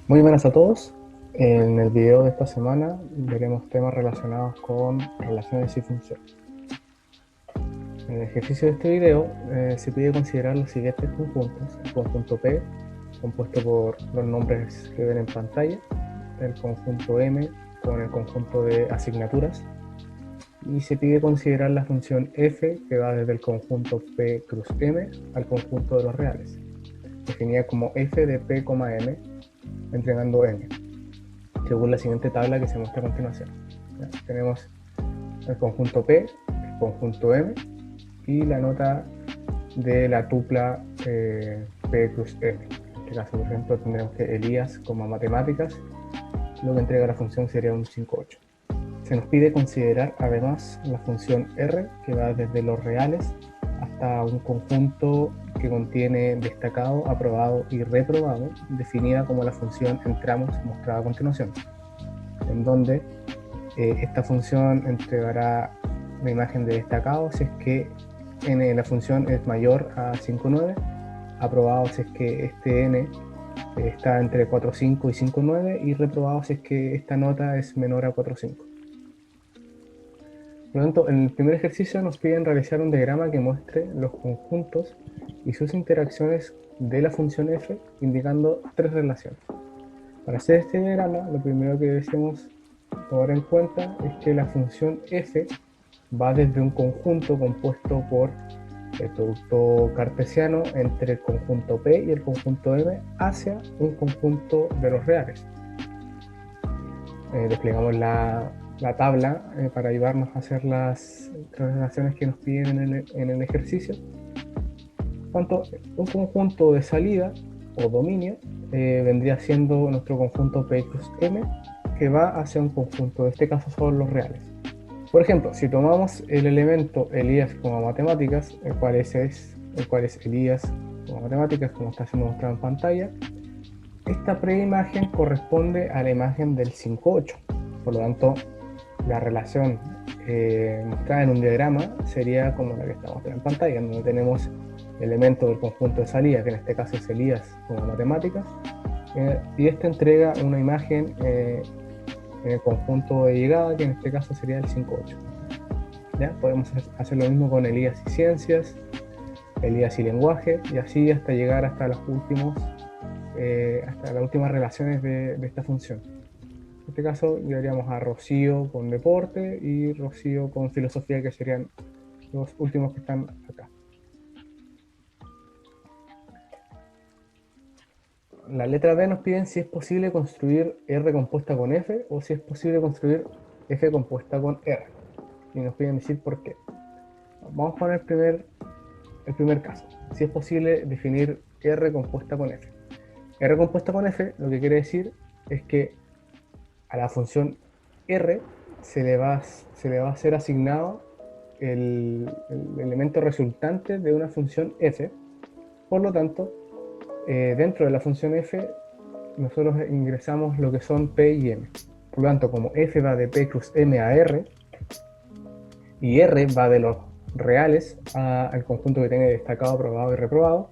Muy buenas a todos. En el video de esta semana veremos temas relacionados con relaciones y funciones. En el ejercicio de este video se pide considerar los siguientes conjuntos: el conjunto P, compuesto por los nombres que ven en pantalla, el conjunto M con el conjunto de asignaturas, y se pide considerar la función f, que va desde el conjunto P cruz M al conjunto de los reales, definida como f de P, M, entregando n, según la siguiente tabla que se muestra a continuación. ¿Ya? Tenemos el conjunto P, el conjunto M y la nota de la tupla P cruz M. En este caso, por ejemplo, tendremos que Elías, matemáticas, lo que entrega la función sería un 5,8. Se nos pide considerar además la función R, que va desde los reales hasta un conjunto que contiene destacado, aprobado y reprobado, definida como la función entramos mostrada a continuación, en donde esta función entregará una imagen de destacado si es que n la función es mayor a 5,9, aprobado si es que este n está entre 4,5 y 5,9, y reprobado si es que esta nota es menor a 4,5. Por lo tanto, en el primer ejercicio nos piden realizar un diagrama que muestre los conjuntos y sus interacciones de la función f, indicando tres relaciones. Para hacer este diagrama, lo primero que debemos tomar en cuenta es que la función f va desde un conjunto compuesto por el producto cartesiano entre el conjunto P y el conjunto M hacia un conjunto de los reales. Desplegamos la tabla para ayudarnos a hacer las relaciones que nos piden en el ejercicio. Tanto un conjunto de salida o dominio vendría siendo nuestro conjunto P cruz M, que va hacia un conjunto, en este caso son los reales. Por ejemplo, si tomamos el elemento Elías como matemáticas, el cual es Elías como matemáticas, como está siendo mostrado en pantalla, esta preimagen corresponde a la imagen del 5,8. Por lo tanto, la relación mostrada en un diagrama sería como la que está mostrada en pantalla, donde tenemos elementos del conjunto de salida, que en este caso es Elías como matemáticas, y esta entrega una imagen en el conjunto de llegada, que en este caso sería el 5,8. ¿Ya? Podemos hacer lo mismo con Elías y ciencias, Elías y lenguaje, y así hasta llegar hasta las últimas relaciones de esta función. En este caso llevaríamos a Rocío con deporte y Rocío con filosofía, que serían los últimos que están acá. La letra B nos piden si es posible construir R compuesta con F o si es posible construir F compuesta con R. Y nos piden decir por qué. Vamos con el primer caso. Si es posible definir R compuesta con F. R compuesta con F lo que quiere decir es que a la función R se le va a ser asignado el elemento resultante de una función f. Por lo tanto, dentro de la función f nosotros ingresamos lo que son p y m. Por lo tanto, como f va de p cruz m a r y r va de los reales al conjunto que tiene destacado, aprobado y reprobado,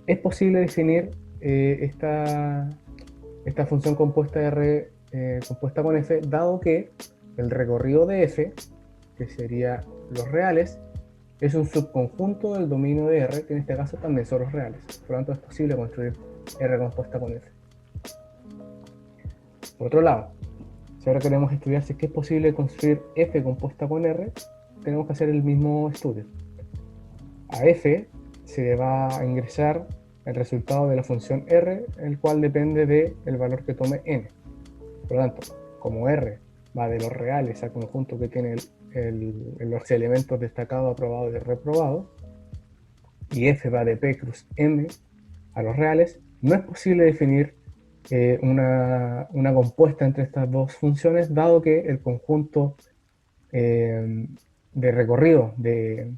es posible definir esta función compuesta R compuesta con f, dado que el recorrido de f, que sería los reales, es un subconjunto del dominio de R, que en este caso también son los reales. Por lo tanto, es posible construir R compuesta con F. Por otro lado, si ahora queremos estudiar si es que es posible construir F compuesta con R, tenemos que hacer el mismo estudio. A F se le va a ingresar el resultado de la función R, el cual depende del valor que tome n. Por lo tanto, como R va de los reales al conjunto que tiene los elementos destacados, aprobados y reprobados, y f va de p cruz m a los reales, no es posible definir una compuesta entre estas dos funciones, dado que el conjunto de recorrido de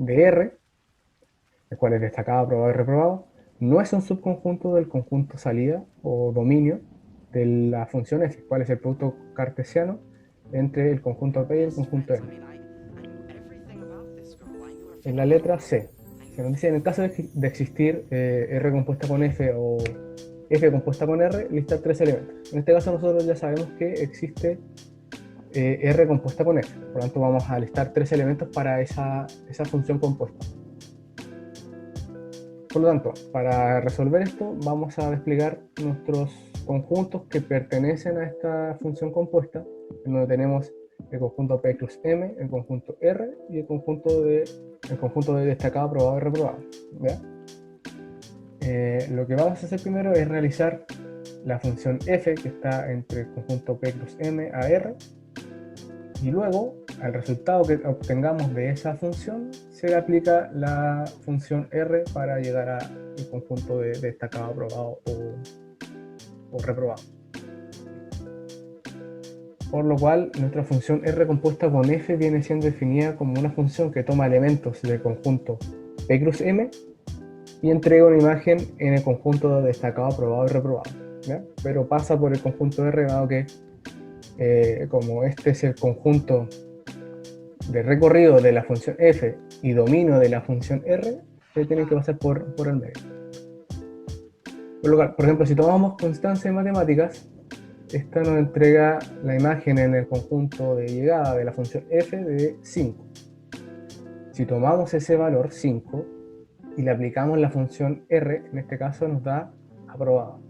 R, el cual es destacado, aprobado y reprobado, no es un subconjunto del conjunto salida o dominio de la función f, cuál es el producto cartesiano entre el conjunto P y el conjunto M. En la letra C, se nos dice: en el caso de existir R compuesta con F o f compuesta con r, listar 3 elementos. En este caso nosotros ya sabemos que existe r compuesta con f, por lo tanto vamos a listar 3 elementos para esa función compuesta. Por lo tanto, para resolver esto vamos a desplegar nuestros conjuntos que pertenecen a esta función compuesta, en donde tenemos el conjunto P plus M, el conjunto R y el conjunto de destacado, aprobado y reprobado. ¿Ya? Lo que vamos a hacer primero es realizar la función f, que está entre el conjunto P plus M a R, y luego al resultado que obtengamos de esa función se le aplica la función R para llegar al conjunto de destacado, aprobado o reprobado. Por lo cual nuestra función R compuesta con f viene siendo definida como una función que toma elementos del conjunto P cruz M y entrega una imagen en el conjunto de destacado, aprobado y reprobado, ¿ya? Pero pasa por el conjunto R, dado que como este es el conjunto de recorrido de la función f y dominio de la función R, se tienen que pasar por el medio. Por ejemplo, si tomamos constancia en matemáticas, esta nos entrega la imagen en el conjunto de llegada de la función f de 5. Si tomamos ese valor 5 y le aplicamos la función R, en este caso nos da aprobado.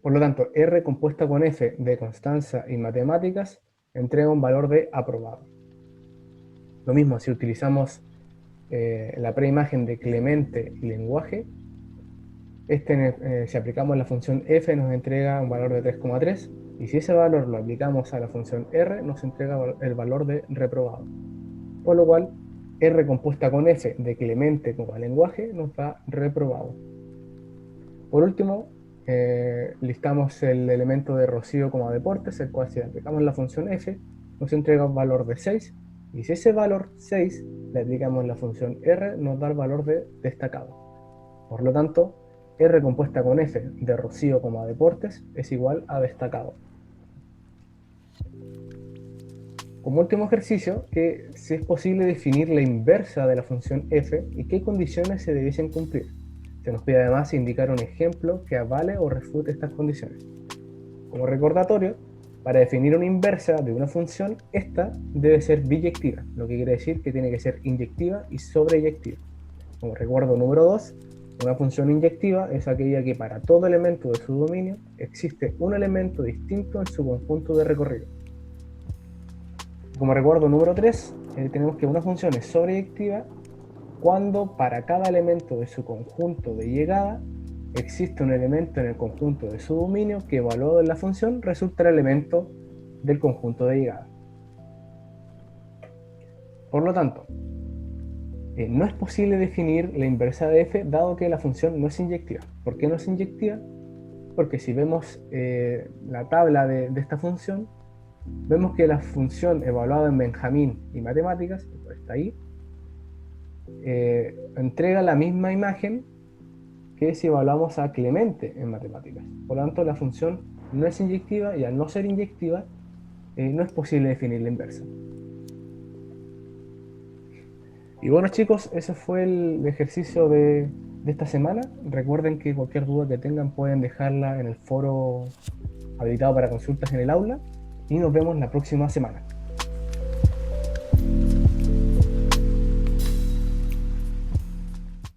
Por lo tanto, R compuesta con f de constancia y matemáticas entrega un valor de aprobado. Lo mismo si utilizamos la preimagen de Clemente y lenguaje, si aplicamos la función f nos entrega un valor de 3,3 y si ese valor lo aplicamos a la función R nos entrega el valor de reprobado. Por lo cual, R compuesta con f de Clemente como lenguaje nos da reprobado. Por último, listamos el elemento de Rocío como deportes, el cual si aplicamos la función f nos entrega un valor de 6 y si ese valor 6 le aplicamos la función R nos da el valor de destacado. Por lo tanto, R compuesta con f de Rocío como deportes es igual a destacado. Como último ejercicio, que si es posible definir la inversa de la función f y qué condiciones se debiesen cumplir. Se nos pide además indicar un ejemplo que avale o refute estas condiciones. Como recordatorio, para definir una inversa de una función, esta debe ser biyectiva, lo que quiere decir que tiene que ser inyectiva y sobreyectiva. Como recuerdo número 2, una función inyectiva es aquella que para todo elemento de su dominio existe un elemento distinto en su conjunto de recorrido. Como recuerdo número 3, tenemos que una función es sobreyectiva cuando para cada elemento de su conjunto de llegada existe un elemento en el conjunto de su dominio que evaluado en la función resulta el elemento del conjunto de llegada. Por lo tanto, no es posible definir la inversa de f dado que la función no es inyectiva. ¿Por qué no es inyectiva? Porque si vemos la tabla de esta función, vemos que la función evaluada en Benjamín y matemáticas, está ahí, entrega la misma imagen que si evaluamos a Clemente en matemáticas. Por lo tanto, la función no es inyectiva y al no ser inyectiva, no es posible definir la inversa. Y bueno chicos, ese fue el ejercicio de esta semana. Recuerden que cualquier duda que tengan pueden dejarla en el foro habilitado para consultas en el aula y nos vemos la próxima semana.